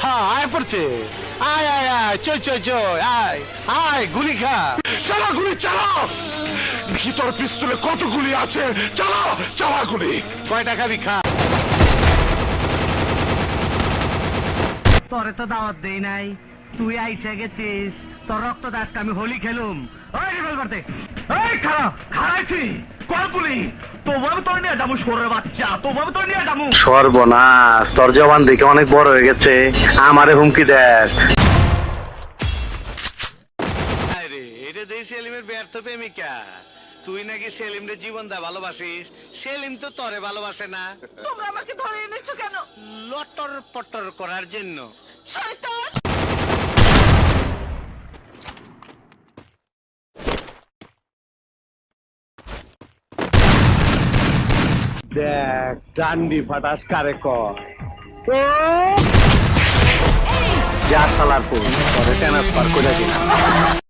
হ্যাঁ আয় পড়ছে আয় আয় আয় চই চই চই আয় আয় গুলি খা চালা গুলি চালাও। দেখি তোর পিস্তলে কত গুলি আছে, চালাও চালা গুলি। কয় টাকা খা তোরে তো দাওয়াত দেই নাই, তুই আইসা গেছিস, তোর রক্ত দাসকে আমি হোলি খেলুম। ওই রিভলভার দে। এই খারাপ খারাইছি কল গুলি, তোভাবে তোর নিয়ে যাবো সরের বাচ্চা, তোভাবে তোর নিয়ে যাবো। সর্বনাশ, তোর জবান দেখে অনেক বড় হয়ে গেছে, আমারে হুমকি দেস। আরে এটা দেই সেলিমের ব্যর্থ প্রেমিকা, তুই নাকি সেলিমরে জীবন দা ভালোবাসিস, সেলিম তো তরে ভালোবাসে না। তোমরা আমাকে ধরে এনেছো কেন? লটর পটর করার জন্য। শয়তান! দেখ ডান্ডি ফাটাস কারে কয়। যা শালার পুত, তোরে ট্রান্সফার করে দিলাম।